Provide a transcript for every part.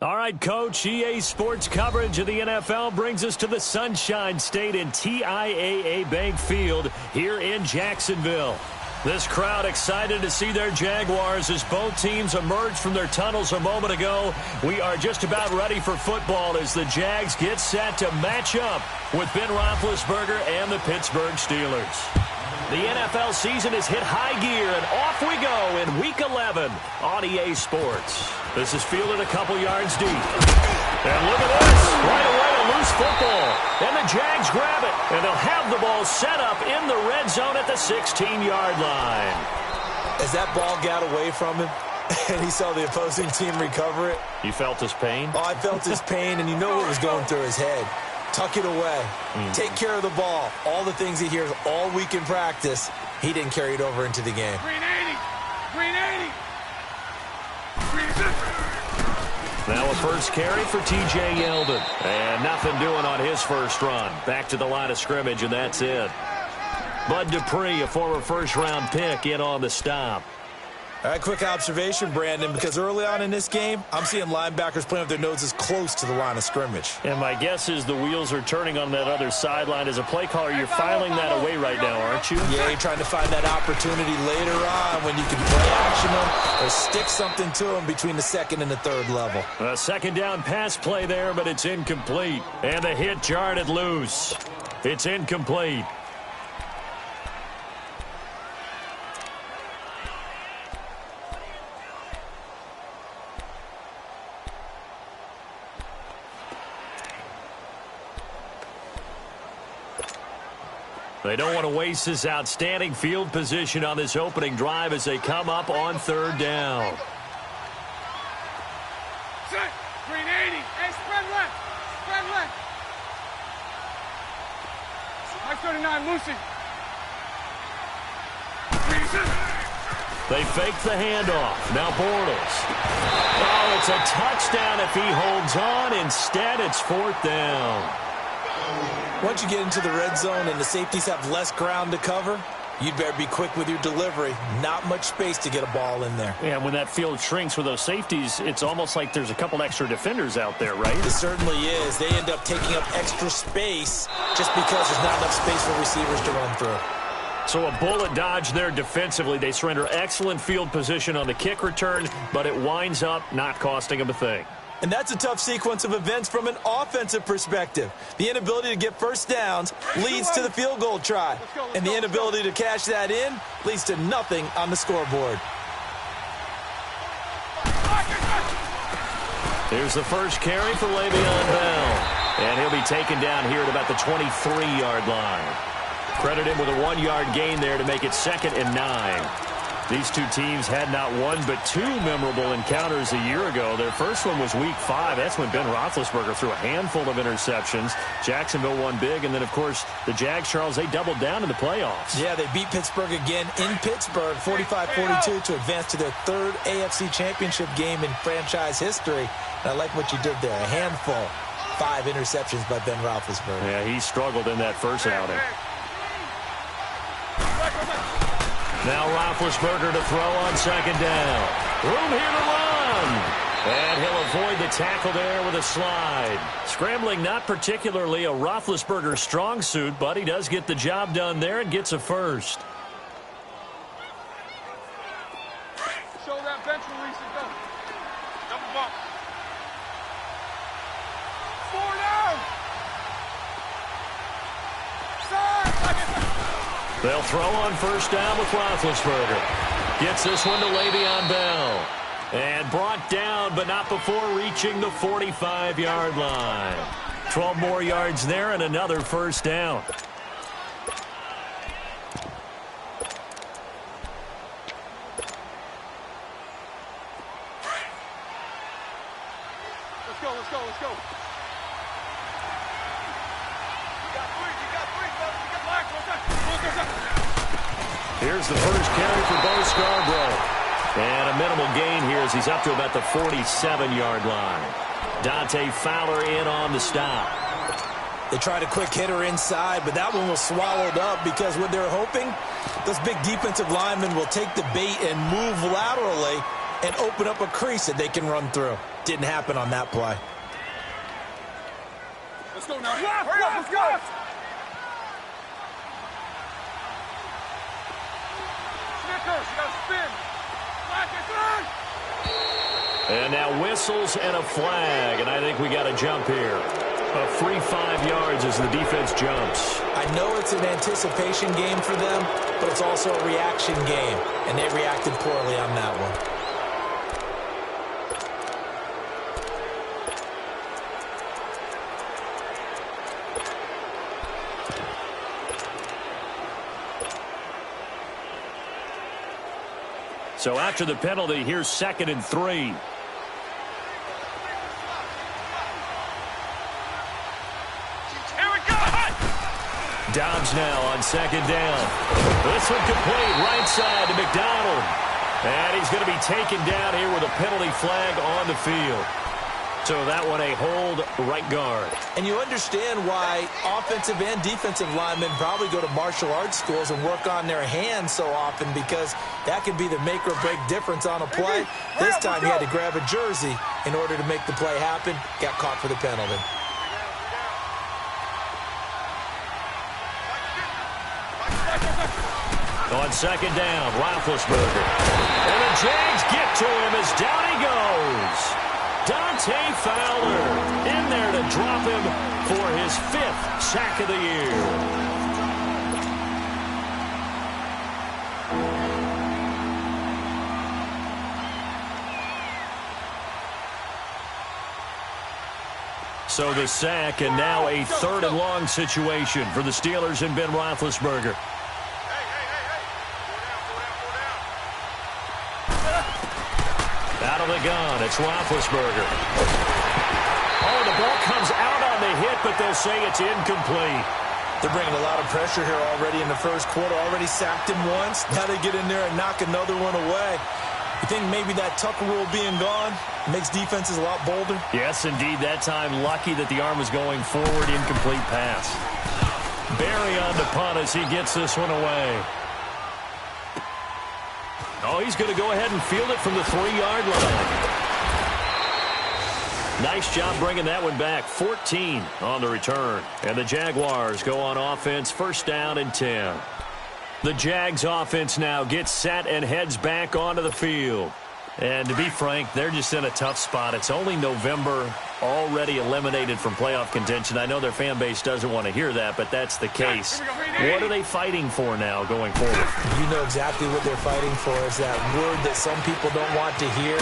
All right, Coach, EA Sports coverage of the NFL brings us to the Sunshine State in TIAA Bank Field here in Jacksonville. This crowd excited to see their Jaguars as both teams emerged from their tunnels a moment ago. We are just about ready for football as the Jags get set to match up with Ben Roethlisberger and the Pittsburgh Steelers. The NFL season has hit high gear, and off we go in Week 11 on EA Sports. This is fielded a couple yards deep. And look at this. Right away, a loose football. And the Jags grab it, and they'll have the ball set up in the red zone at the 16-yard line. As that ball got away from him, and he saw the opposing team recover it. You felt his pain? Oh, I felt his pain, and you know what was going through his head. Tuck it away. Take care of the ball. All the things he hears all week in practice, he didn't carry it over into the game. Green 80. Green 80. Now a first carry for T.J. Yeldon. And nothing doing on his first run. Back to the line of scrimmage, and that's it. Bud Dupree, a former first-round pick, in on the stop. All right, quick observation, Brandon, because early on in this game, I'm seeing linebackers playing with their noses close to the line of scrimmage. And my guess is the wheels are turning on that other sideline. As a play caller, you're filing that away right now, aren't you? Yeah, you're trying to find that opportunity later on when you can play action them or stick something to them between the second and the third level. A second down pass play there, but it's incomplete. And the hit jarred it loose. It's incomplete. They don't want to waste this outstanding field position on this opening drive as they come up on third down. Set. Green 80. Hey, spread left. Spread left. Mike 39, Lucy. They fake the handoff. Now Bortles. Oh, it's a touchdown if he holds on. Instead, it's fourth down. Once you get into the red zone and the safeties have less ground to cover, you'd better be quick with your delivery. Not much space to get a ball in there. Yeah, when that field shrinks with those safeties, it's almost like there's a couple extra defenders out there, right? It certainly is. They end up taking up extra space just because there's not enough space for receivers to run through. So a bullet dodge there defensively. They surrender excellent field position on the kick return, but it winds up not costing them a thing. And that's a tough sequence of events from an offensive perspective. The inability to get first downs leads to the field goal try. And the inability to cash that in leads to nothing on the scoreboard. Here's the first carry for Le'Veon Bell. And he'll be taken down here at about the 23-yard line. Credit him with a 1-yard gain there to make it 2nd and 9. These two teams had not one but two memorable encounters a year ago. Their first one was Week 5. That's when Ben Roethlisberger threw a handful of interceptions. Jacksonville won big. And then, of course, the Jags, Charles, they doubled down in the playoffs. Yeah, they beat Pittsburgh again in Pittsburgh, 45-42, to advance to their third AFC Championship game in franchise history. And I like what you did there. A handful. 5 interceptions by Ben Roethlisberger. Yeah, he struggled in that first outing. Now Roethlisberger to throw on second down. Room here to run. And he'll avoid the tackle there with a slide. Scrambling not particularly a Roethlisberger strong suit, but he does get the job done there and gets a first. Show that bench release and go. Double bump. 4 down. Side. They'll throw on first down with Roethlisberger. Gets this one to Le'Veon Bell. And brought down, but not before reaching the 45-yard line. 12 more yards there and another first down. Let's go, let's go, let's go. Here's the first carry for Bo Scarborough. And a minimal gain here as he's up to about the 47-yard line. Dante Fowler in on the stop. They tried a quick hitter inside, but that one was swallowed up because what they're hoping, those big defensive linemen will take the bait and move laterally and open up a crease that they can run through. Didn't happen on that play. Let's go now. Hurry up, let's go. Snickers, you gotta spin. And now whistles and a flag, and I think we got a jump here. A free 5 yards as the defense jumps. I know it's an anticipation game for them, but it's also a reaction game, and they reacted poorly on that one. So after the penalty, here's 2nd and 3. Dobbs now on 2nd down. This one complete, right side to McDonald. And he's going to be taken down here with a penalty flag on the field. So that one a hold, right guard. And you understand why offensive and defensive linemen probably go to martial arts schools and work on their hands so often, because that can be the make or break difference on a play. This time he had to grab a jersey in order to make the play happen. Got caught for the penalty. On 2nd down, Roethlisberger. And the Jags get to him as down he goes. Dante Fowler in there to drop him for his 5th sack of the year. So the sack, and now a 3rd and long situation for the Steelers and Ben Roethlisberger. Out of the gun, it's Roethlisberger. Oh, the ball comes out on the hit, but they'll say it's incomplete. They're bringing a lot of pressure here already in the first quarter. Already sacked him once. Now they get in there and knock another one away. You think maybe that Tucker rule being gone makes defenses a lot bolder? Yes, indeed. That time, lucky that the arm was going forward. Incomplete pass. Barry on the punt as he gets this one away. Oh, he's going to go ahead and field it from the 3-yard line. Nice job bringing that one back. 14 on the return. And the Jaguars go on offense, 1st down and 10. The Jags offense now gets set and heads back onto the field. And to be frank, they're just in a tough spot. It's only November, already eliminated from playoff contention. I know their fan base doesn't want to hear that, but that's the case. What are they fighting for now going forward? You know exactly what they're fighting for. Is that word that some people don't want to hear,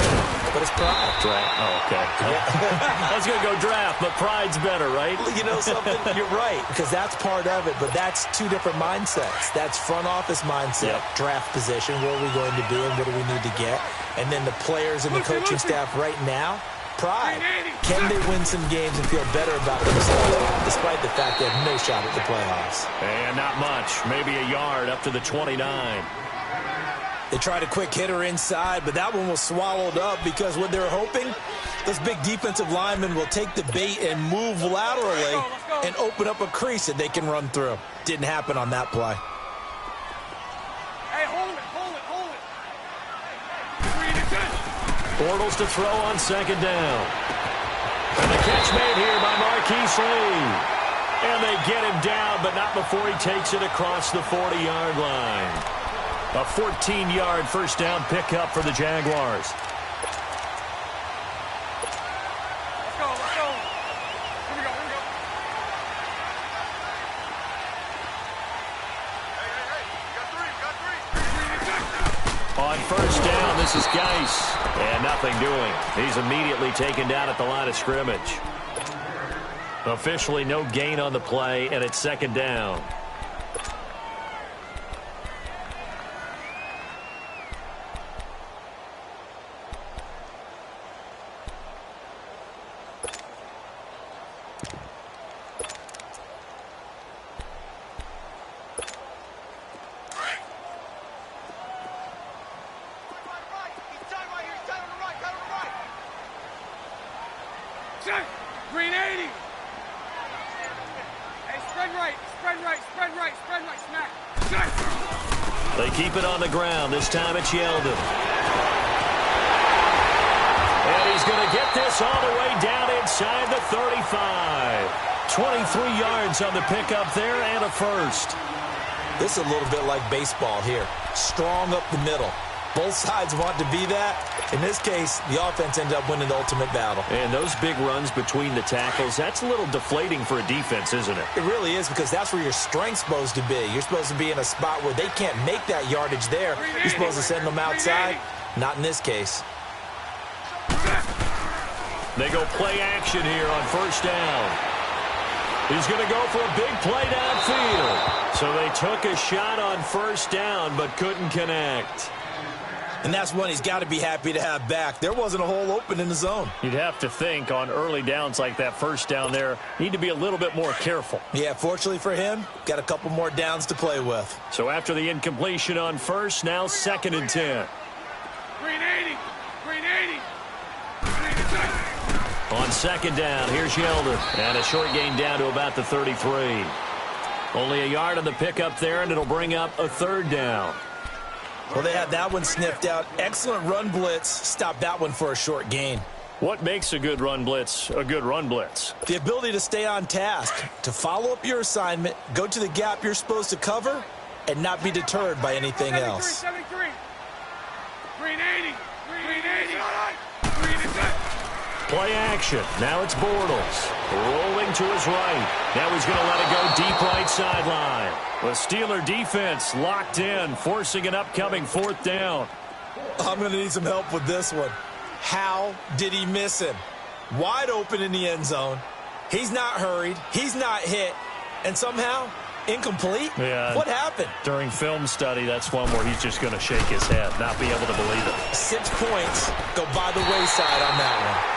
but it's pride. Draft. Oh, okay. I was going to go draft, but pride's better, right? You know something? You're right, because that's part of it, but that's 2 different mindsets. That's front office mindset, draft position, where are we going to be and what do we need to get? And then the players and the coaching staff right now, pride. Can they win some games and feel better about themselves, despite the fact they have no shot at the playoffs? And not much. Maybe a yard up to the 29. They tried a quick hitter inside, but that one was swallowed up because what they're hoping, those big defensive linemen will take the bait and move laterally and open up a crease that they can run through. Didn't happen on that play. Bortles to throw on 2nd down. And the catch made here by Marquise Lee. And they get him down, but not before he takes it across the 40-yard line. A 14-yard 1st down pickup for the Jaguars. Let's go. Here we go. Hey. You got 3. On 1st down, this is Geis. And nothing doing. He's immediately taken down at the line of scrimmage. Officially no gain on the play, and it's 2nd down. Green 80. Hey, spread right, smack. They keep it on the ground. This time it's Yeldon. And he's going to get this Davis all the way down inside the 35. 23 yards on the pickup there and a first. This is a little bit like baseball here. Strong up the middle. Both sides want to be that. In this case, the offense ended up winning the ultimate battle. And those big runs between the tackles, that's a little deflating for a defense, isn't it? It really is, because that's where your strength's supposed to be. You're supposed to be in a spot where they can't make that yardage there. You're supposed to send them outside. Not in this case. They go play action here on first down. He's going to go for a big play downfield. So they took a shot on first down but couldn't connect. And that's one he's got to be happy to have back. There wasn't a hole open in the zone. You'd have to think on early downs like that first down there, need to be a little bit more careful. Yeah, fortunately for him, got a couple more downs to play with. So after the incompletion on first, now 2nd and 10. Green 80. Green 80. On second down, here's Yeldon. And a short gain down to about the 33. Only a yard on the pickup there, and it'll bring up a 3rd down. Well, they had that one sniffed out. Excellent run blitz. Stopped that one for a short gain. What makes a good run blitz a good run blitz? The ability to stay on task, to follow up your assignment, go to the gap you're supposed to cover, and not be deterred by anything else. 73. Green 80. Green 80. Green is it. Play action. Now it's Bortles. Rolling to his right. Now he's going to let it go deep right sideline. The Steeler defense locked in, forcing an upcoming 4th down. I'm going to need some help with this one. How did he miss him? Wide open in the end zone. He's not hurried. He's not hit. And somehow, incomplete? Yeah. What happened? During film study, that's one where he's just going to shake his head, not be able to believe it. 6 points go by the wayside on that one.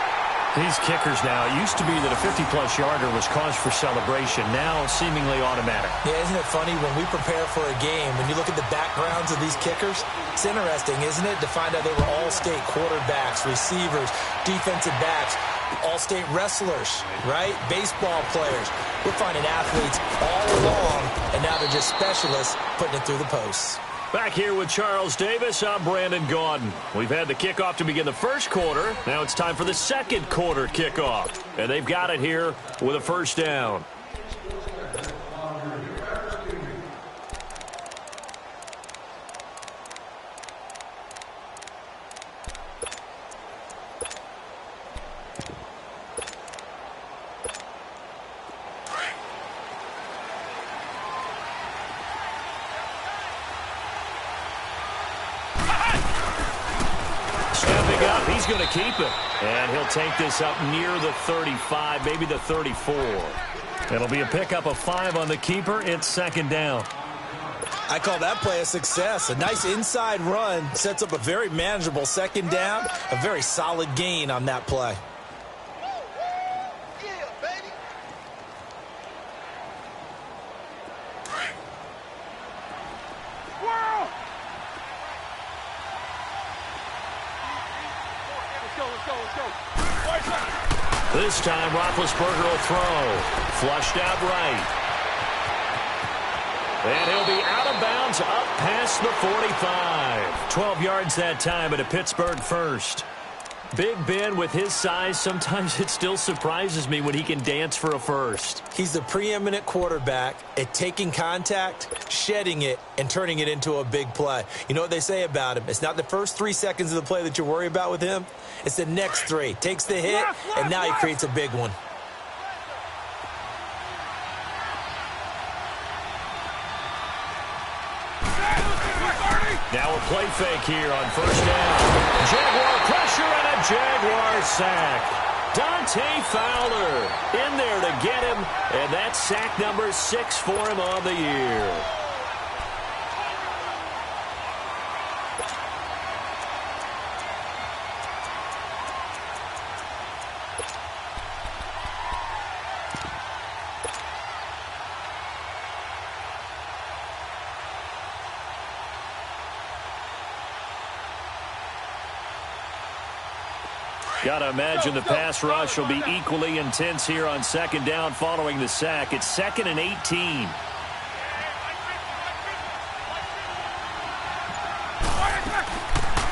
These kickers now, it used to be that a 50-plus yarder was cause for celebration. Now, seemingly automatic. Yeah, isn't it funny when we prepare for a game, when you look at the backgrounds of these kickers, it's interesting, isn't it, to find out they were all-state quarterbacks, receivers, defensive backs, all-state wrestlers, right? Baseball players. We're finding athletes all along, and now they're just specialists putting it through the posts. Back here with Charles Davis, I'm Brandon Gaudin. We've had the kickoff to begin the first quarter. Now it's time for the second quarter kickoff. And they've got it here with a first down. He's going to keep it. And he'll take this up near the 35, maybe the 34. It'll be a pickup of 5 on the keeper. It's 2nd down. I call that play a success. A nice inside run sets up a very manageable 2nd down. A very solid gain on that play. This time, Roethlisberger will throw. Flushed out right. And he'll be out of bounds up past the 45. 12 yards that time at a Pittsburgh first. Big Ben, with his size, sometimes it still surprises me when he can dance for a first. He's the preeminent quarterback at taking contact, shedding it, and turning it into a big play. You know what they say about him? It's not the first 3 seconds of the play that you worry about with him. It's the next 3. Takes the hit, and now he creates a big one. Now a play fake here on first down. Jaguar pressure and a Jaguar sack. Dante Fowler in there to get him, and that's sack number 6 for him on the year. Got to imagine the pass rush will be equally intense here on 2nd down following the sack. It's 2nd and 18.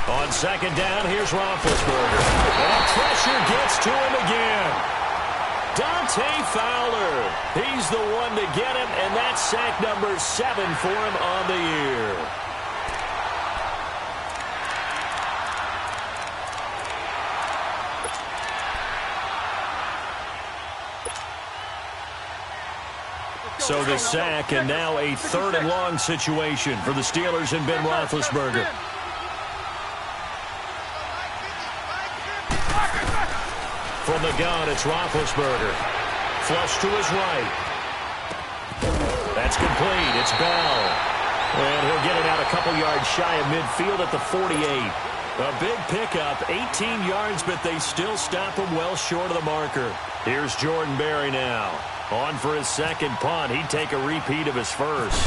On 2nd down, here's Roethlisberger. And pressure gets gets to him again. Dante Fowler. He's the one to get him, and that's sack number 7 for him on the year. So the sack, and now a 3rd and long situation for the Steelers and Ben Roethlisberger. From the gun, it's Roethlisberger. Flush to his right. That's complete. It's Bell. And he'll get it out a couple yards shy of midfield at the 48. A big pickup, 18 yards, but they still stop him well short of the marker. Here's Jordan Berry now. On for his second punt. He'd take a repeat of his first.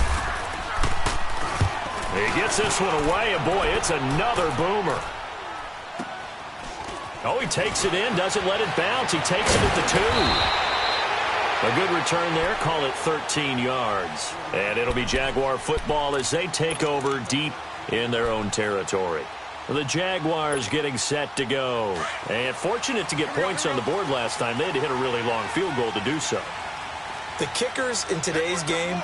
He gets this one away, and boy, it's another boomer. Oh, he takes it in, doesn't let it bounce. He takes it at the 2. A good return there, call it 13 yards. And it'll be Jaguar football as they take over deep in their own territory. The Jaguars getting set to go. And fortunate to get points on the board last time. They had to hit a really long field goal to do so. The kickers in today's game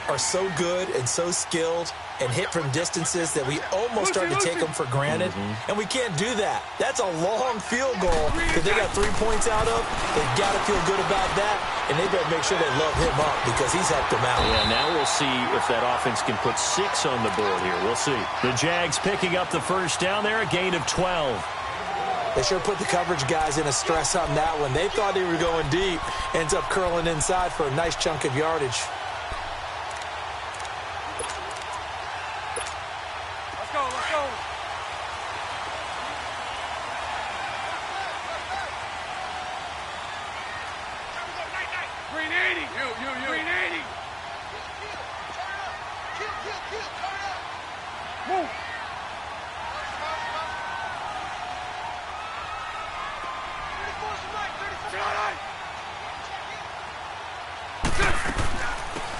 are so good and so skilled and hit from distances that we almost start to take them for granted. And we can't do that. That's a long field goal that they got 3 points out of. They've got to feel good about that, and they better make sure they love him up because he's helped them out. Yeah, now we'll see if that offense can put 6 on the board here. We'll see. The Jags picking up the first down there, a gain of 12. They sure put the coverage guys in a stress on that one. They thought they were going deep. Ends up curling inside for a nice chunk of yardage. Let's go, let's go. Green 80. You. Green 80. Move.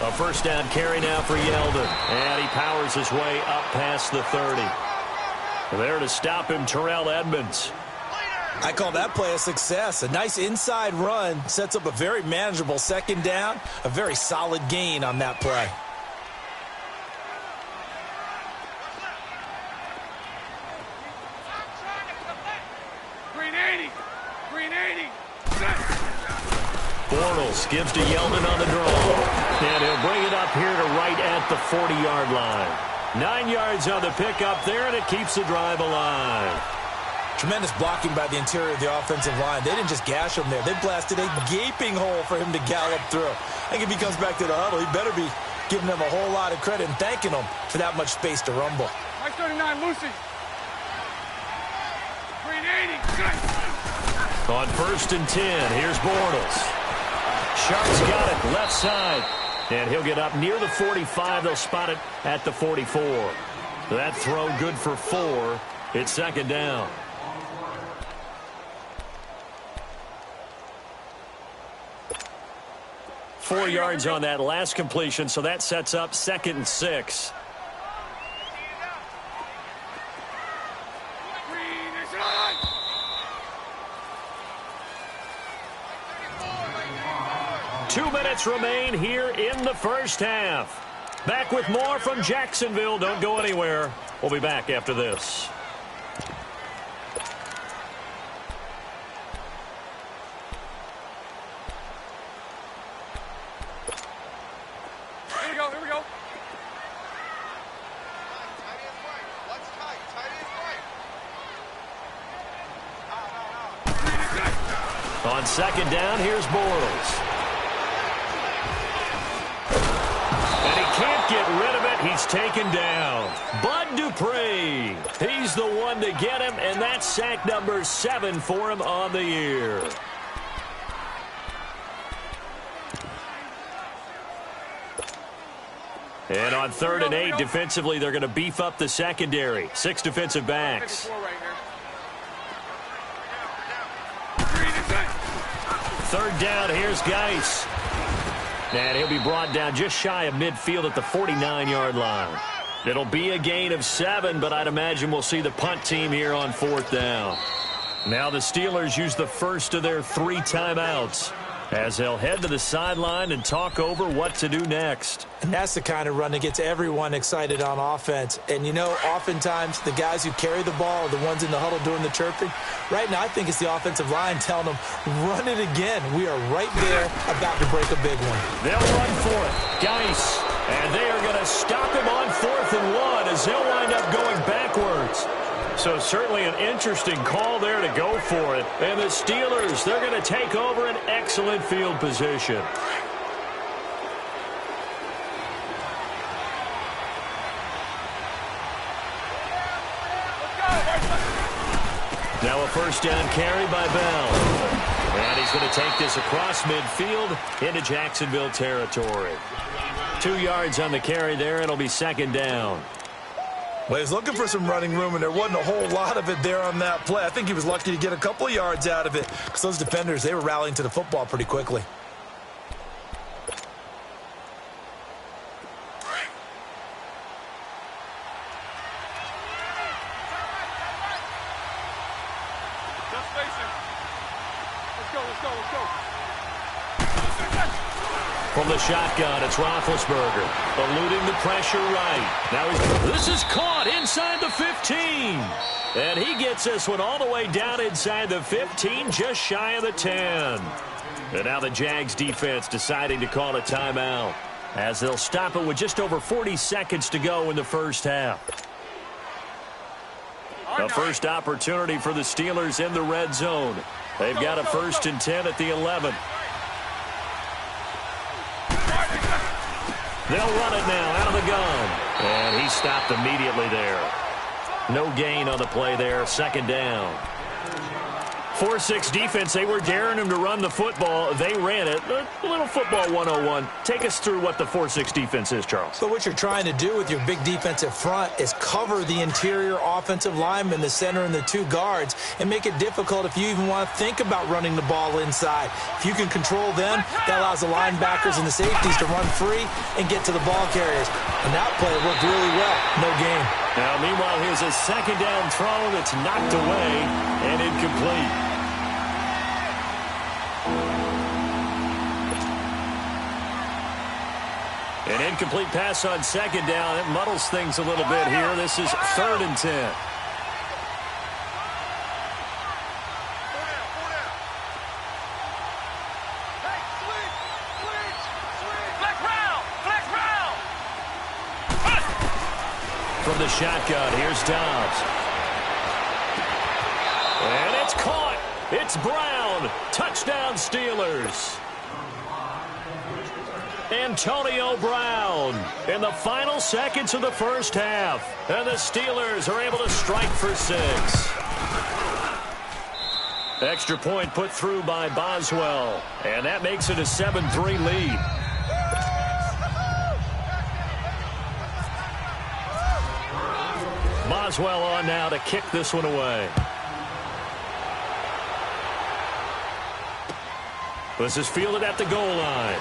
A first down carry now for Yeldon. And he powers his way up past the 30. There to stop him, Terrell Edmonds. I call that play a success. A nice inside run sets up a very manageable second down. A very solid gain on that play. Green 80. Green 80. Bortles gives to Yeldon on the draw. And he'll bring it up here to right at the 40-yard line. 9 yards on the pickup there, and it keeps the drive alive. Tremendous blocking by the interior of the offensive line. They didn't just gash him there. They blasted a gaping hole for him to gallop through. I think if he comes back to the huddle, he better be giving them a whole lot of credit and thanking them for that much space to rumble. Mike 39, Lucy. Green 80. On 1st and 10, here's Bortles. Sharp's got it, left side. And he'll get up near the 45. They'll spot it at the 44. That throw good for 4. It's second down. Four yards on that last completion, so that sets up 2nd and 6. 2 minutes remain here in the first half. Back with more from Jacksonville. Don't go anywhere. We'll be back after this. Here we go. On second down, here's Bortles. Can't get rid of it. He's taken down. Bud Dupree. He's the one to get him, and that's sack number 7 for him on the year. And on 3rd and 8, defensively, they're going to beef up the secondary. 6 defensive backs. 3rd down, here's Geis. And he'll be brought down just shy of midfield at the 49-yard line. It'll be a gain of 7, but I'd imagine we'll see the punt team here on 4th down. Now the Steelers use the first of their 3 timeouts as they'll head to the sideline and talk over what to do next. And that's the kind of run that gets everyone excited on offense. And, you know, oftentimes the guys who carry the ball are the ones in the huddle doing the chirping. Right now, I think it's the offensive line telling them, run it again. We are right there about to break a big one. They'll run for it. Geis. And they are going to stop him on 4th and 1 as they'll wind up going backwards. So certainly an interesting call there to go for it. And the Steelers, they're going to take over an excellent field position. Now a first down carry by Bell. And he's going to take this across midfield into Jacksonville territory. 2 yards on the carry there. It'll be 2nd down. Well, he's looking for some running room, and there wasn't a whole lot of it there on that play. I think he was lucky to get a couple of yards out of it because those defenders, they were rallying to the football pretty quickly. Just facing. Let's go. From the shotgun, it's Roethlisberger, eluding the pressure right. Now this is caught inside the 15. And he gets this one all the way down inside the 15, just shy of the 10. And now the Jags defense deciding to call a timeout as they'll stop it with just over 40 seconds to go in the first half. The first opportunity for the Steelers in the red zone. They've got a 1st and 10 at the 11. They'll run it now out of the gun. And he stopped immediately there. No gain on the play there. 2nd down. 4-6 defense. They were daring him to run the football. They ran it. A little football 101. Take us through what the 4-6 defense is, Charles. So what you're trying to do with your big defensive front is cover the interior offensive lineman, the center, and the 2 guards, and make it difficult if you even want to think about running the ball inside. If you can control them, that allows the linebackers and the safeties to run free and get to the ball carriers. And that play worked really well. No gain. Now, meanwhile, here's a 2nd down throw that's knocked away and incomplete. An incomplete pass on 2nd down. It muddles things a little bit here. This is 3rd and 10. From the shotgun, here's Dobbs. And it's caught. It's Brown. Touchdown, Steelers. Antonio Brown in the final seconds of the first half. And the Steelers are able to strike for 6. Extra point put through by Boswell. And that makes it a 7-3 lead. Boswell on now to kick this one away. This is fielded at the goal line.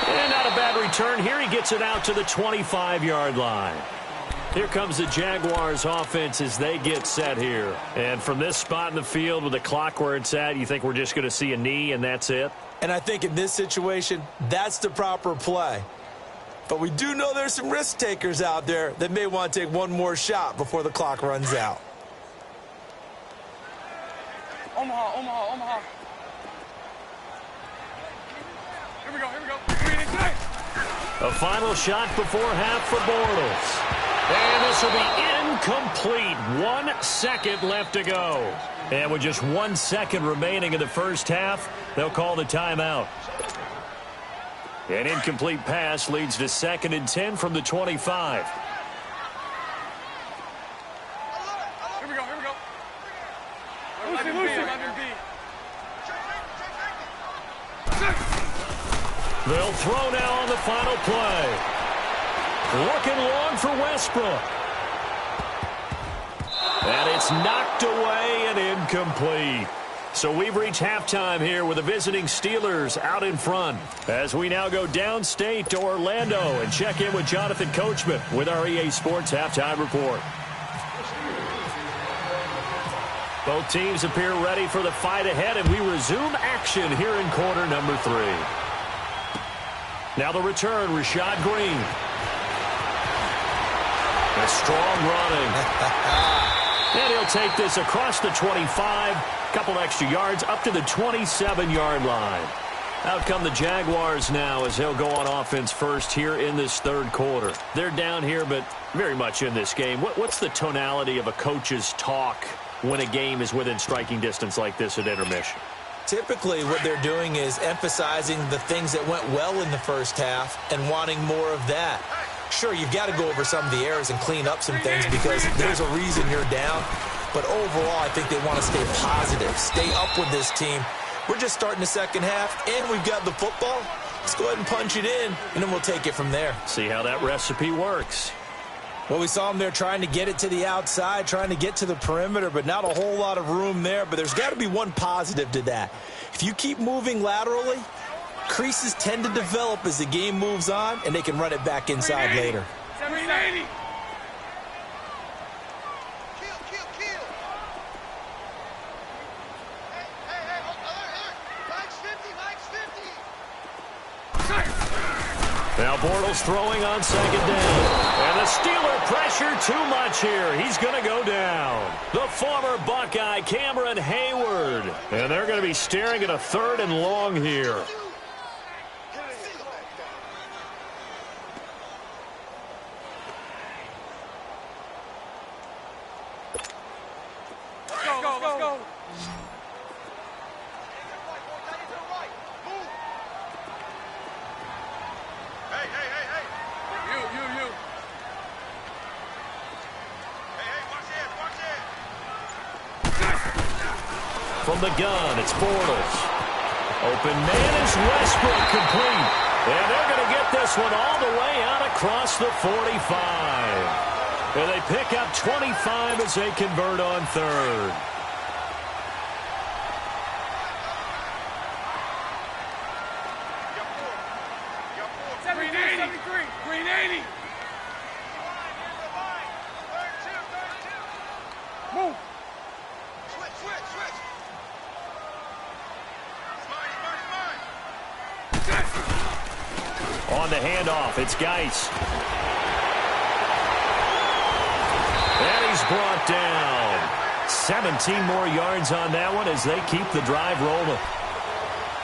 And not a bad return here. He gets it out to the 25-yard line. Here comes the Jaguars offense as they get set here. And from this spot in the field with the clock where it's at, you think we're just going to see a knee and that's it? And I think in this situation, that's the proper play. But we do know there's some risk takers out there that may want to take one more shot before the clock runs out. Omaha. Here we go. A final shot before half for Bortles. And this will be incomplete. 1 second left to go. And with just 1 second remaining in the first half, they'll call the timeout. An incomplete pass leads to 2nd and 10 from the 25. Here we go. They'll throw now on the final play. Looking long for Westbrook. And it's knocked away and incomplete. So we've reached halftime here with the visiting Steelers out in front. As we now go downstate to Orlando and check in with Jonathan Coachman with our EA Sports Halftime Report. Both teams appear ready for the fight ahead, and we resume action here in quarter number 3. Now the return, Rashad Green. A strong running. And he'll take this across the 25, couple extra yards, up to the 27-yard line. Out come the Jaguars now as they'll go on offense first here in this third quarter. They're down here, but very much in this game. What's the tonality of a coach's talk when a game is within striking distance like this at intermission? Typically, what they're doing is emphasizing the things that went well in the first half and wanting more of that. Sure, you've got to go over some of the errors and clean up some things because there's a reason you're down. But overall, I think they want to stay positive, stay up with this team. We're just starting the second half, and we've got the football. Let's go ahead and punch it in, and then we'll take it from there. See how that recipe works. Well, we saw them there trying to get it to the outside, trying to get to the perimeter, but not a whole lot of room there. But there's got to be one positive to that. If you keep moving laterally, creases tend to develop as the game moves on, and they can run it back inside later. 380. Now Bortles throwing on second down. And the Steeler pressure too much here. He's going to go down. The former Buckeye, Cameron Hayward. And they're going to be staring at a 3rd and long here. Let's go. You. From the gun, it's Bortles. Open man is Westbrook, complete. And they're going to get this one all the way out across the 45. And they pick up 25 as they convert on 3rd. Green 80. Move. Switch. On the handoff, it's Geis. And he's brought down. 17 more yards on that one as they keep the drive rolling.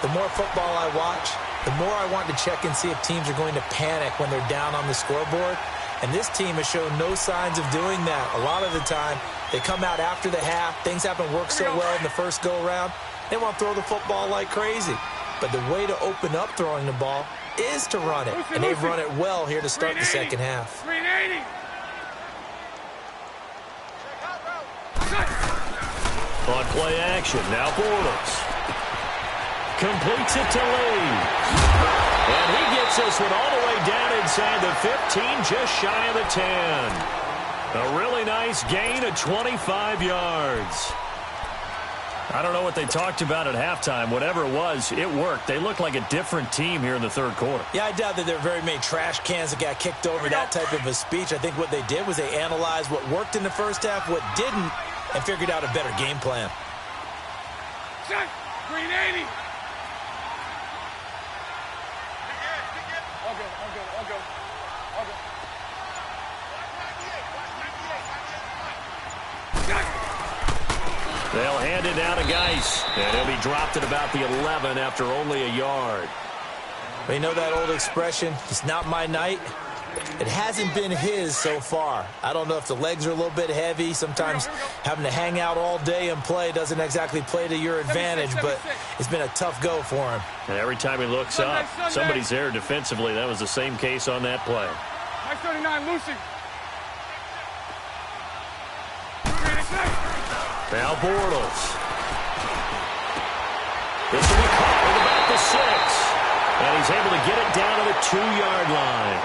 The more football I watch, the more I want to check and see if teams are going to panic when they're down on the scoreboard. And this team has shown no signs of doing that. A lot of the time, they come out after the half. Things haven't worked so well in the first go-around. They want to throw the football like crazy. But the way to open up throwing the ball is to run it. And they've run it well here to start the second half. 380. On play action, now Bortles. Completes it to Lee. And he gets this one all the way down inside the 15, just shy of the 10. A really nice gain of 25 yards. I don't know what they talked about at halftime. Whatever it was, it worked. They looked like a different team here in the third quarter. Yeah, I doubt that there are very many trash cans that got kicked over that type of a speech. I think what they did was they analyzed what worked in the first half, what didn't, and figured out a better game plan. Green 80. I'll go. They'll hand it down to Geis. And he'll be dropped at about the 11 after only a yard. But you know that old expression, it's not my night? It hasn't been his so far. I don't know if the legs are a little bit heavy. Sometimes having to hang out all day and play doesn't exactly play to your advantage, but it's been a tough go for him. And every time he looks up, somebody's there defensively. That was the same case on that play. Nice 39, Lucy. Now Bortles. This will be caught at about the 6. And he's able to get it down to the 2-yard line.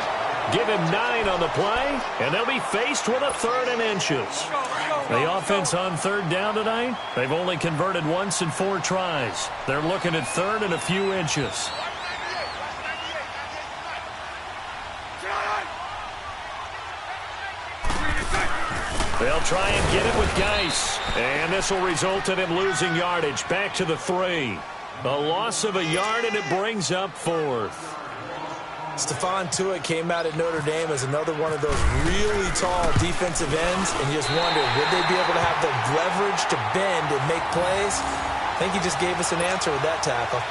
Give him 9 on the play, and they'll be faced with a 3rd and inches. The offense on 3rd down tonight, they've only converted once in 4 tries. They're looking at 3rd and a few inches. They'll try and get it with Geis. And this will result in him losing yardage. Back to the 3. A loss of a yard, and it brings up 4th. Stephon Tuitt came out at Notre Dame as another one of those really tall defensive ends, and you just wonder, would they be able to have the leverage to bend and make plays? I think he just gave us an answer with that tackle.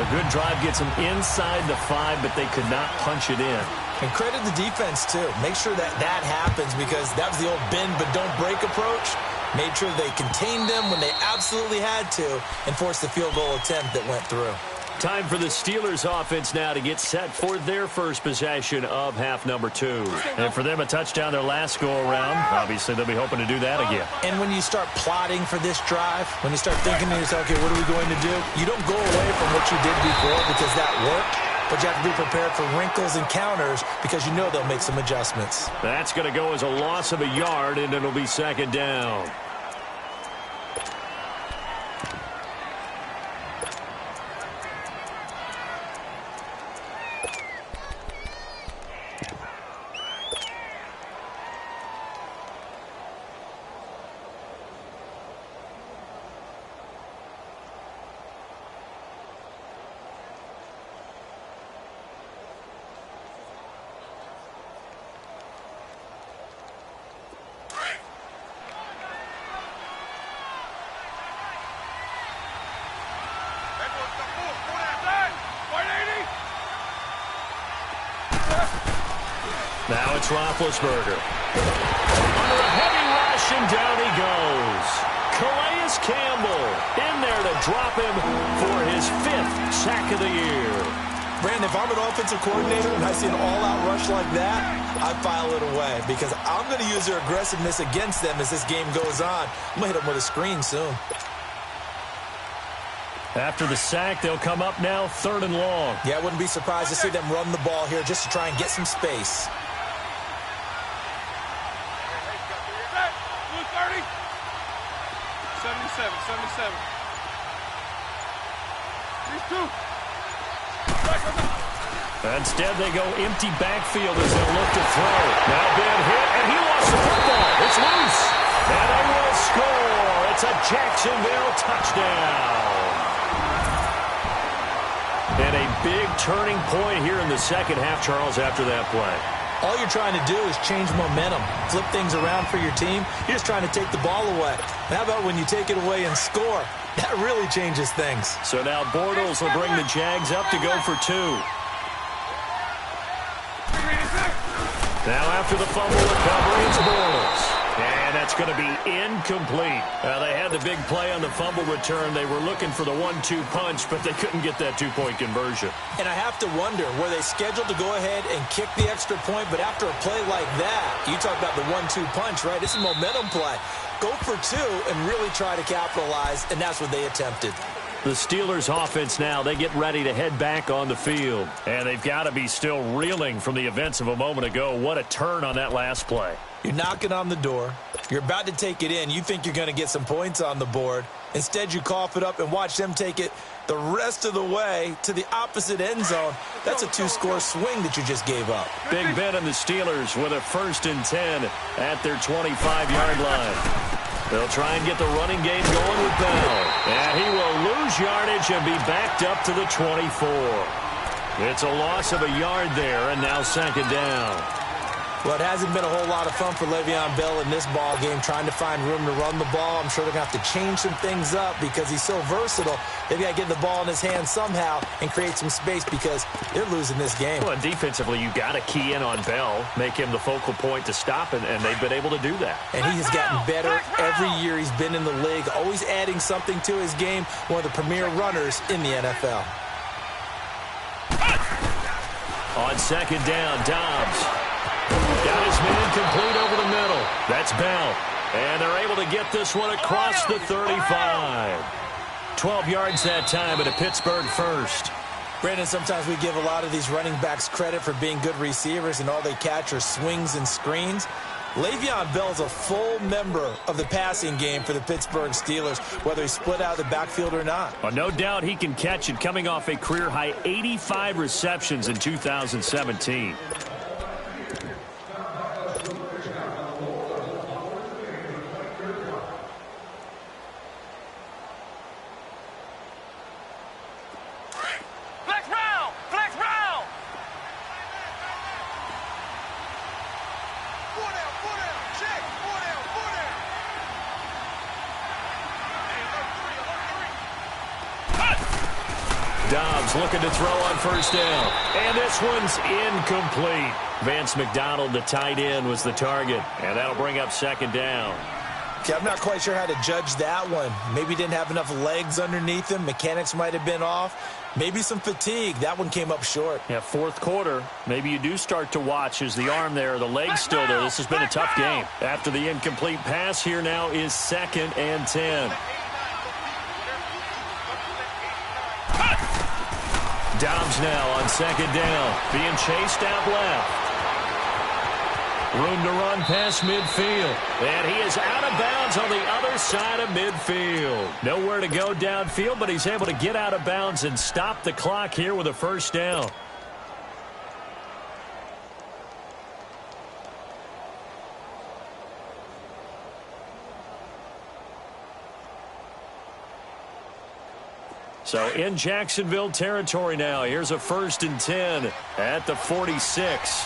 A good drive gets them inside the 5, but they could not punch it in. And credit the defense, too. Make sure that that happens, because that was the old bend but don't break approach. Made sure they contained them when they absolutely had to and forced the field goal attempt that went through. Time for the Steelers offense now to get set for their first possession of half number 2. And for them, a touchdown their last go-around. Obviously, they'll be hoping to do that again. And when you start plotting for this drive, when you start thinking to yourself, okay, what are we going to do? You don't go away from what you did before because that worked, but you have to be prepared for wrinkles and counters because you know they'll make some adjustments. That's going to go as a loss of a yard, and it'll be second down. Now it's Roethlisberger. Under a heavy rush, and down he goes. Calais Campbell in there to drop him for his 5th sack of the year. Brandon, if I'm an offensive coordinator and I see an all-out rush like that, I file it away because I'm going to use their aggressiveness against them as this game goes on. I'm going to hit them with a screen soon. After the sack, they'll come up now 3rd and long. Yeah, I wouldn't be surprised to see them run the ball here just to try and get some space. 77. These 2. Instead, they go empty backfield as they look to throw. Now Ben hit, and he lost the football. It's loose. And they will score. It's a Jacksonville touchdown. And a big turning point here in the second half, Charles, after that play. All you're trying to do is change momentum, flip things around for your team. You're just trying to take the ball away. How about when you take it away and score? That really changes things. So now Bortles will bring the Jags up to go for 2. Now after the fumble recovery, it's Bortles. And that's going to be incomplete. They had the big play on the fumble return. They were looking for the 1-2 punch, but they couldn't get that 2-point conversion. And I have to wonder, were they scheduled to go ahead and kick the extra point? But after a play like that, you talk about the 1-2 punch, right? It's a momentum play. Go for 2 and really try to capitalize, and that's what they attempted. The Steelers offense now, they get ready to head back on the field. And they've got to be still reeling from the events of a moment ago. What a turn on that last play. You're knocking on the door. You're about to take it in. You think you're going to get some points on the board. Instead, you cough it up and watch them take it the rest of the way to the opposite end zone. That's a 2-score swing that you just gave up. Big Ben and the Steelers with a 1st and 10 at their 25-yard line. They'll try and get the running game going with Bell. And he will lose yardage and be backed up to the 24. It's a loss of a yard there, and now second down. Well, it hasn't been a whole lot of fun for Le'Veon Bell in this ball game, trying to find room to run the ball. I'm sure they're going to have to change some things up because he's so versatile. They've got to get the ball in his hands somehow and create some space because they're losing this game. Well, and defensively, you got to key in on Bell, make him the focal point to stop, and they've been able to do that. And he has gotten better every year he's been in the league, always adding something to his game, one of the premier runners in the NFL. On second down, Dobbs. Got his man complete over the middle. That's Bell. And they're able to get this one across the 35. 12 yards that time, and a Pittsburgh first. Brandon, sometimes we give a lot of these running backs credit for being good receivers, and all they catch are swings and screens. Le'Veon Bell's a full member of the passing game for the Pittsburgh Steelers, whether he's split out of the backfield or not. Well, no doubt he can catch it, coming off a career-high 85 receptions in 2017. Dobbs looking to throw on first down. And this one's incomplete. Vance McDonald, the tight end, was the target. And that'll bring up second down. Okay, I'm not quite sure how to judge that one. Maybe didn't have enough legs underneath him. Mechanics might have been off. Maybe some fatigue. That one came up short. Yeah, fourth quarter. Maybe you do start to watch as the arm there, the leg's still there. This has been a tough game. After the incomplete pass, here now is 2nd and 10. Dobbs now on 2nd down, being chased out left. Room to run past midfield. And he is out of bounds on the other side of midfield. Nowhere to go downfield, but he's able to get out of bounds and stop the clock here with a first down. So in Jacksonville territory now. Here's a 1st and 10 at the 46.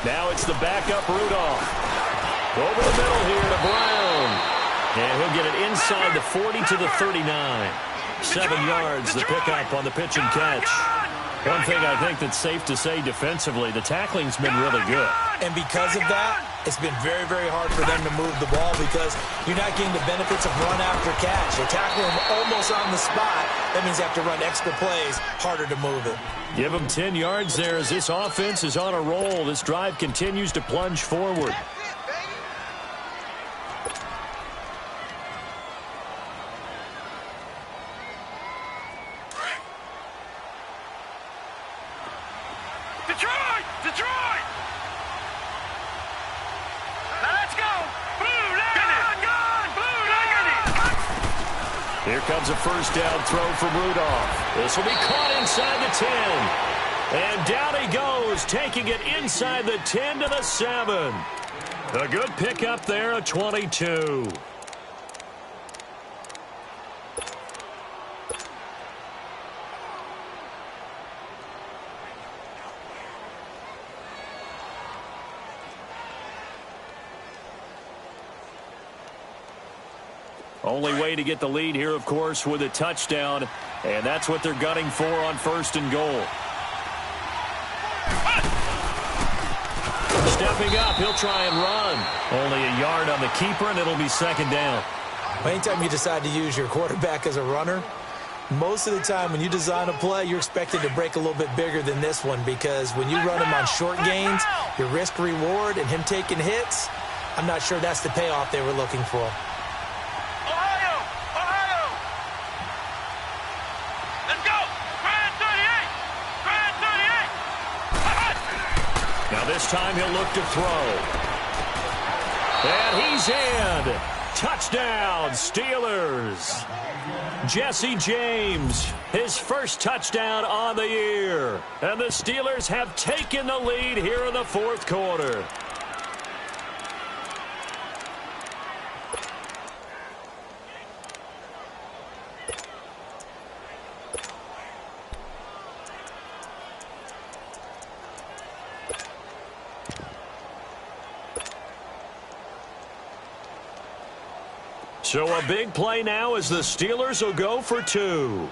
Now it's the backup Rudolph. Over the middle here to Brown. And he'll get it inside the 40 to the 39. 7 yards, the pickup on the pitch and catch. One thing I think that's safe to say defensively, the tackling's been really good. And because of that, it's been very, very hard for them to move the ball because you're not getting the benefits of run after catch. You're tackling them almost on the spot. That means you have to run extra plays, harder to move it. Give them 10 yards there as this offense is on a roll. This drive continues to plunge forward. Here comes a first down throw from Rudolph. This will be caught inside the 10. And down he goes, taking it inside the 10 to the 7. A good pickup there, a 22. Only way to get the lead here, of course, with a touchdown. And that's what they're gunning for on 1st and goal. Stepping up, he'll try and run. Only a yard on the keeper, and it'll be 2nd down. Anytime you decide to use your quarterback as a runner, most of the time when you design a play, you're expected to break a little bit bigger than this one because when you run him on short gains, your risk-reward and him taking hits, I'm not sure that's the payoff they were looking for. This time he'll look to throw. And he's in. Touchdown, Steelers. Jesse James, his first touchdown on the year. And the Steelers have taken the lead here in the 4th quarter. So a big play now as the Steelers will go for 2.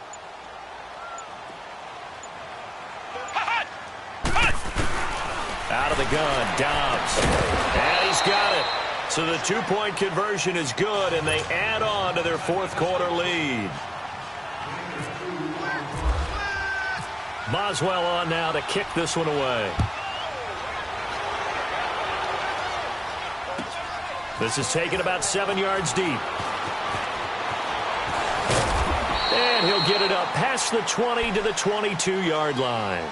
Out of the gun, Dobbs. And he's got it. So the 2-point conversion is good, and they add on to their 4th quarter lead. Boswell on now to kick this one away. This is taken about 7 yards deep. And he'll get it up past the 20 to the 22-yard line.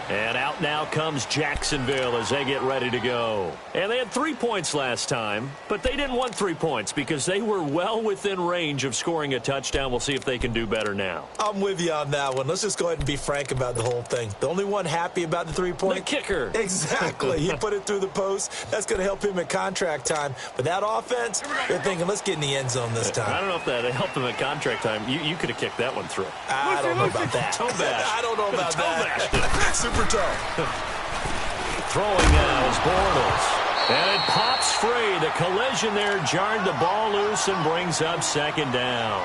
And out now comes Jacksonville as they get ready to go. And they had 3 points last time, but they didn't want 3 points because they were well within range of scoring a touchdown. We'll see if they can do better now. I'm with you on that one. Let's just go ahead and be frank about the whole thing. The only one happy about the 3-point? The kicker. Exactly. He put it through the post. That's going to help him at contract time. But that offense, they're thinking, let's get in the end zone this time. I don't know if that helped him at contract time. You could have kicked that one through. I don't know about that. Toe bash. I don't know about that. Toe bashed it. Super tough. Throwing now is Bortles. And it pops free. The collision there jarred the ball loose and brings up second down.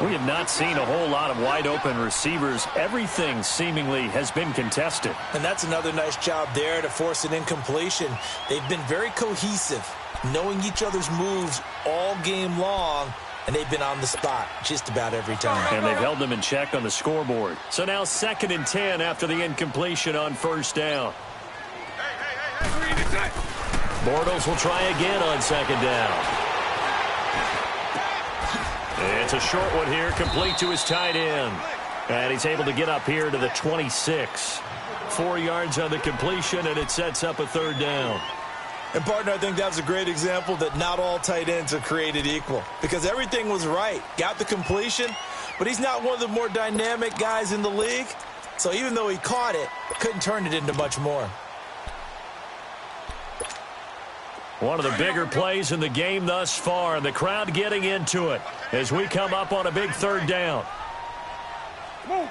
We have not seen a whole lot of wide-open receivers. Everything seemingly has been contested. And that's another nice job there to force an incompletion. They've been very cohesive, knowing each other's moves all game long, and they've been on the spot just about every time. And they've held them in check on the scoreboard. So now 2nd and 10 after the incompletion on first down. Bortles will try again on 2nd down. It's a short one here, complete to his tight end. And he's able to get up here to the 26. 4 yards on the completion, and it sets up a 3rd down. And, partner, I think that was a great example that not all tight ends are created equal. Because everything was right. Got the completion, but he's not one of the more dynamic guys in the league. So even though he caught it, couldn't turn it into much more. One of the bigger plays in the game thus far, and the crowd getting into it as we come up on a big 3rd down. Move.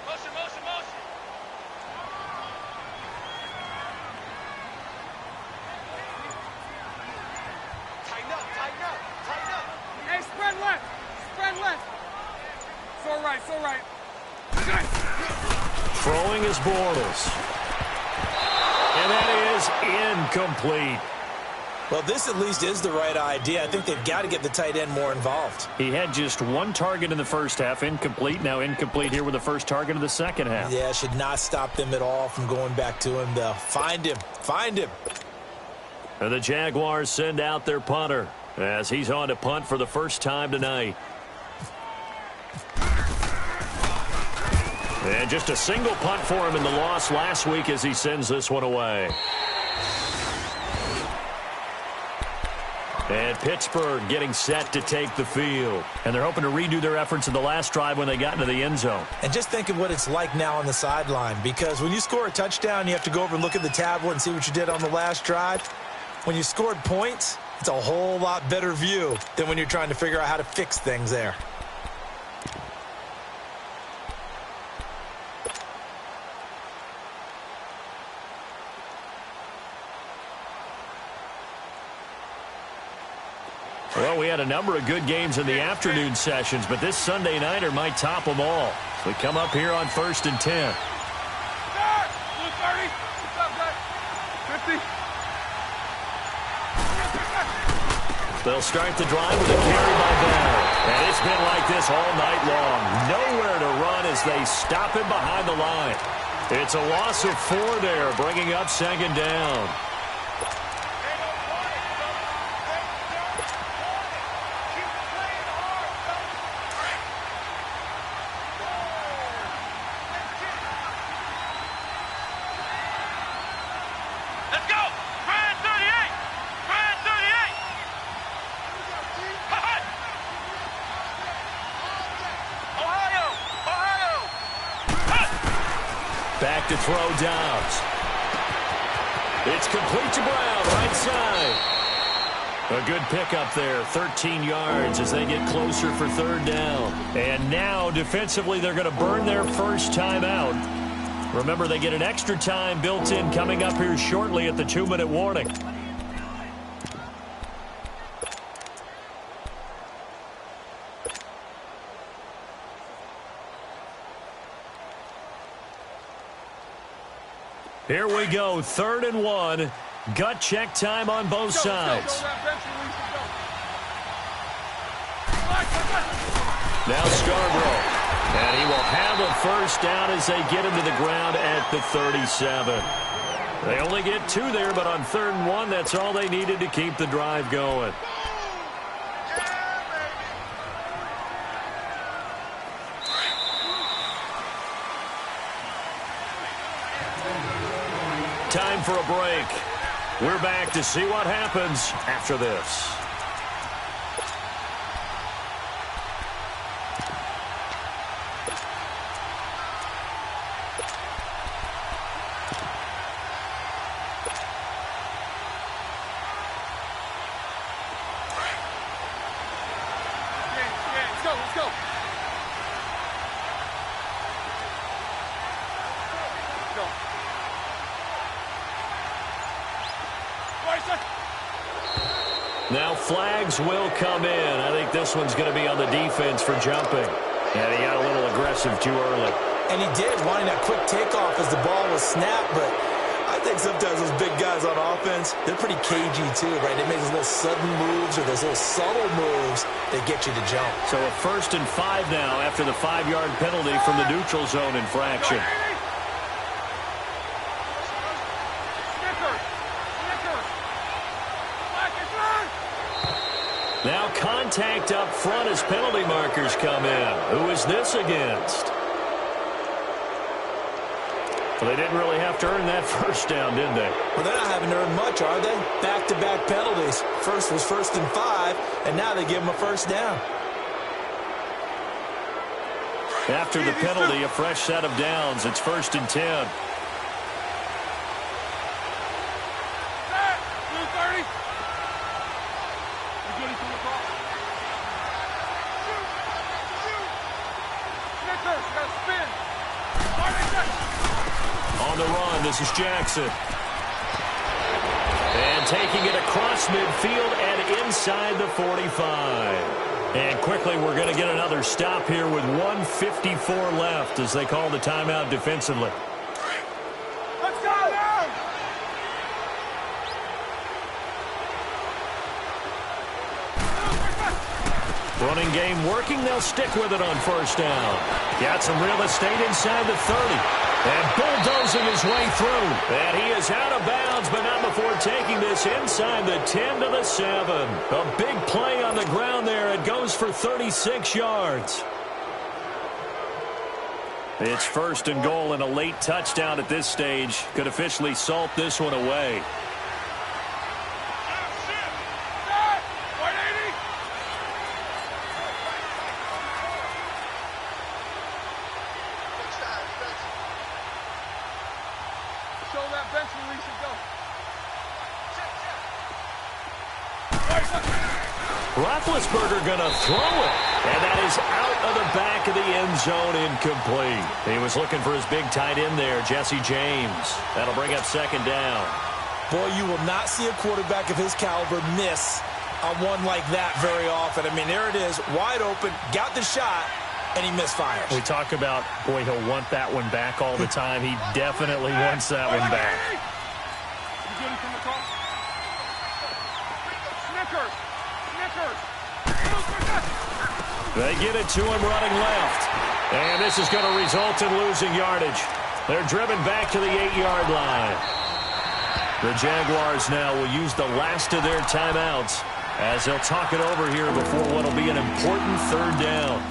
Motion, motion, motion. Tighten up, tighten up, tighten up. Hey, spread left. Spread left. So right, so right. Throwing is Bortles. And that is incomplete. Well, this at least is the right idea. I think they've got to get the tight end more involved. He had just 1 target in the first half, incomplete. Now incomplete here with the first target of the second half. Yeah, should not stop them at all from going back to him, though. Find him. Find him. And the Jaguars send out their punter as he's on to punt for the first time tonight. And just a single punt for him in the loss last week as he sends this one away. And Pittsburgh getting set to take the field. And they're hoping to redo their efforts in the last drive when they got into the end zone. And just think of what it's like now on the sideline, because when you score a touchdown, you have to go over and look at the tablet and see what you did on the last drive. When you scored points, it's a whole lot better view than when you're trying to figure out how to fix things there. Well, we had a number of good games in the afternoon sessions, but this Sunday nighter might top them all. So we come up here on 1st and 10. 30. What's up, guys? 50. They'll start the drive with a carry by Bell. And it's been like this all night long. Nowhere to run as they stop him behind the line. It's a loss of 4 there, bringing up 2nd down. Back to throw Downs. It's complete to Brown, right side. A good pickup there, 13 yards as they get closer for 3rd down. And now, defensively, they're going to burn their first time out. Remember, they get an extra time built in coming up here shortly at the 2-minute warning. Here we go, 3rd and 1. Gut check time on both sides. Now Scarborough. And he will have a first down as they get him to the ground at the 37. They only get 2 there, but on 3rd and 1, that's all they needed to keep the drive going. Time for a break. We're back to see what happens after this. Now flags will come in. I think this one's going to be on the defense for jumping. And he got a little aggressive too early. And he did, wanting that quick takeoff as the ball was snapped. But I think sometimes those big guys on offense, they're pretty cagey too, right? They make those little sudden moves or those little subtle moves that get you to jump. So a 1st and 5 now after the 5-yard penalty from the neutral zone infraction. Now contact up front as penalty markers come in. Who is this against? Well, they didn't really have to earn that first down, did they? Well, they're not having to earn much, are they? Back-to-back penalties. First was 1st and 5, and now they give them a first down. After the penalty, a fresh set of downs. It's 1st and 10. On the run, this is Jackson. And taking it across midfield and inside the 45. And quickly, we're going to get another stop here with 1:54 left as they call the timeout defensively. Let's go now! Running game working. They'll stick with it on 1st down. Got some real estate inside the 30. And bulldozing his way through. And he is out of bounds, but not before taking this inside the 10 to the 7. A big play on the ground there. It goes for 36 yards. It's 1st and goal and a late touchdown at this stage. Could officially salt this one away. Roethlisberger going to throw it. And that is out of the back of the end zone, incomplete. He was looking for his big tight end there, Jesse James. That'll bring up 2nd down. Boy, you will not see a quarterback of his caliber miss on one like that very often. I mean, there it is, wide open, got the shot, and he misfires. We talk about, boy, he'll want that one back all the time. He definitely wants that one back. They get it to him running left. And this is going to result in losing yardage. They're driven back to the 8-yard line. The Jaguars now will use the last of their timeouts as they'll talk it over here before what will be an important 3rd down.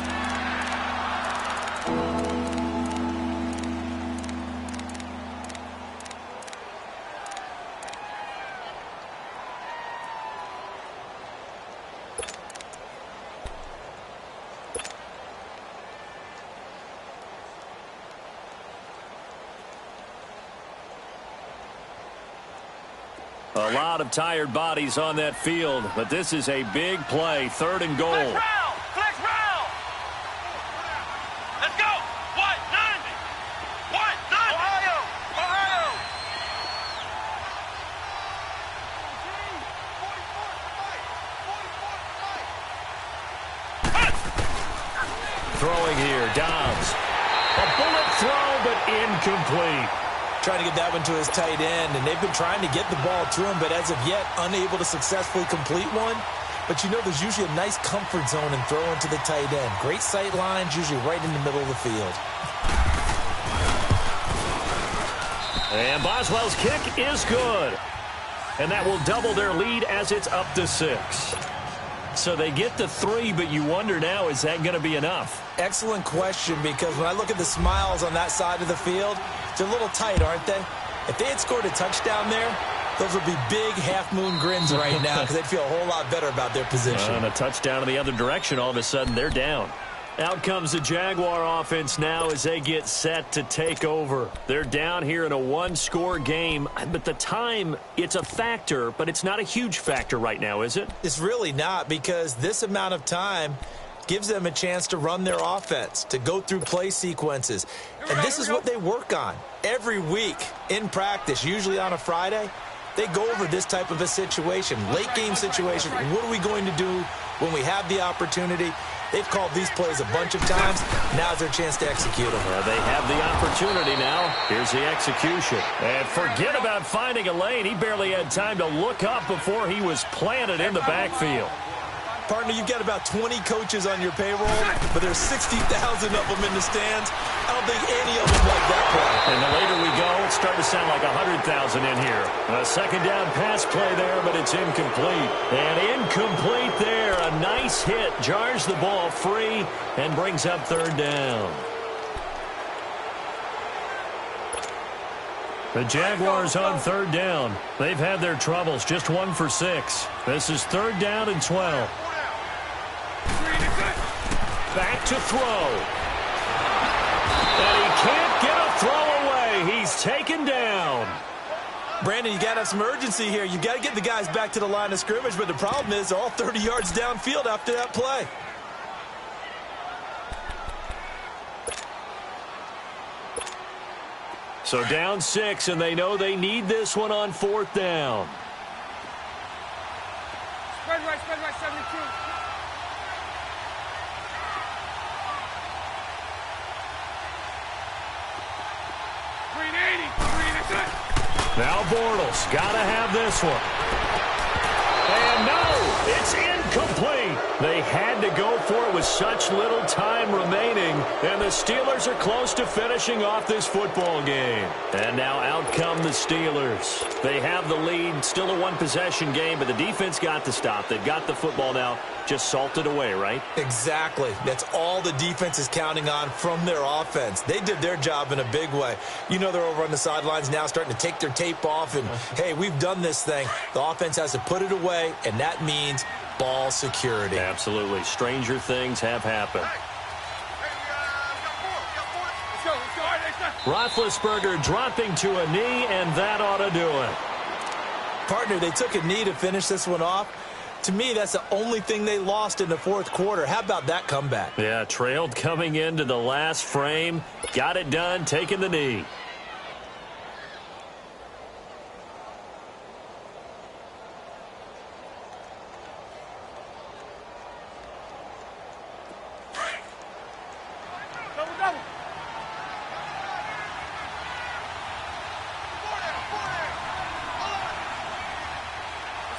A lot of tired bodies on that field, but this is a big play. 3rd and goal. Flex round! Let's go! 190! 190! Ohio! Ohio! Throwing here, Dobbs. A bullet throw, but incomplete. Trying to get that one to his tight end, and they've been trying to get the ball to him, but as of yet, unable to successfully complete one. But you know there's usually a nice comfort zone in throwing to the tight end. Great sight lines, usually right in the middle of the field. And Boswell's kick is good. And that will double their lead as it's up to 6. So they get the 3, but you wonder now, is that going to be enough? Excellent question, because when I look at the smiles on that side of the field, they're a little tight, aren't they? If they had scored a touchdown there, those would be big half-moon grins right now because they'd feel a whole lot better about their position. And a touchdown in the other direction, all of a sudden they're down. Out comes the Jaguar offense now as they get set to take over. They're down here in a 1-score game, but the time, it's a factor, but it's not a huge factor right now, is it? It's really not, because this amount of time gives them a chance to run their offense, to go through play sequences. And this is what they work on every week in practice, usually on a Friday. they go over this type of a situation, late game situation. What are we going to do when we have the opportunity? They've called these plays a bunch of times. Now's their chance to execute them. Well, they have the opportunity now. Here's the execution. And forget about finding a lane. He barely had time to look up before he was planted in the backfield. Partner, you've got about 20 coaches on your payroll, but there's 60,000 of them in the stands. I don't think any of them like that play. And the later we go, it's starting to sound like 100,000 in here. A second down pass play there, but it's incomplete. And incomplete there. A nice hit. Jars the ball free and brings up third down. The Jaguars on third down. They've had their troubles. Just 1 for 6. This is third down and 12. Back to throw. And he can't get a throw away. He's taken down. Brandon, you got to have some urgency here. You got to get the guys back to the line of scrimmage, but the problem is they're all 30 yards downfield after that play. So down 6, and they know they need this one on fourth down. Spread right, 72. Now Bortles got to have this one. And no, it's incomplete. They had to go for it with such little time remaining. And the Steelers are close to finishing off this football game. And now out come the Steelers. They have the lead, still a one-possession game, but the defense got the stop. They've got the football now. Just salted away, right? Exactly. That's all the defense is counting on from their offense. They did their job in a big way. You know they're over on the sidelines now starting to take their tape off and, hey, we've done this thing. The offense has to put it away, and that means ball security. Absolutely. Stranger things have happened. Roethlisberger dropping to a knee, and that ought to do it. Partner, they took a knee to finish this one off. To me, that's the only thing they lost in the fourth quarter. How about that comeback? Yeah, trailed coming into the last frame. Got it done, taking the knee.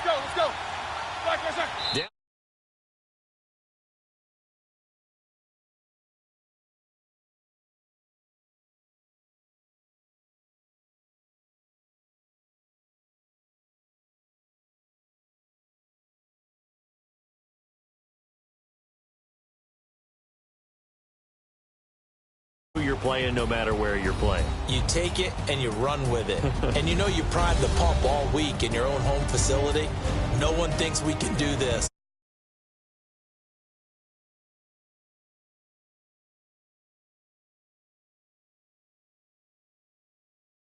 Let's go. Down. You're playing no matter where you're playing. You take it and you run with it. And you know you prime the pump all week in your own home facility. No one thinks we can do this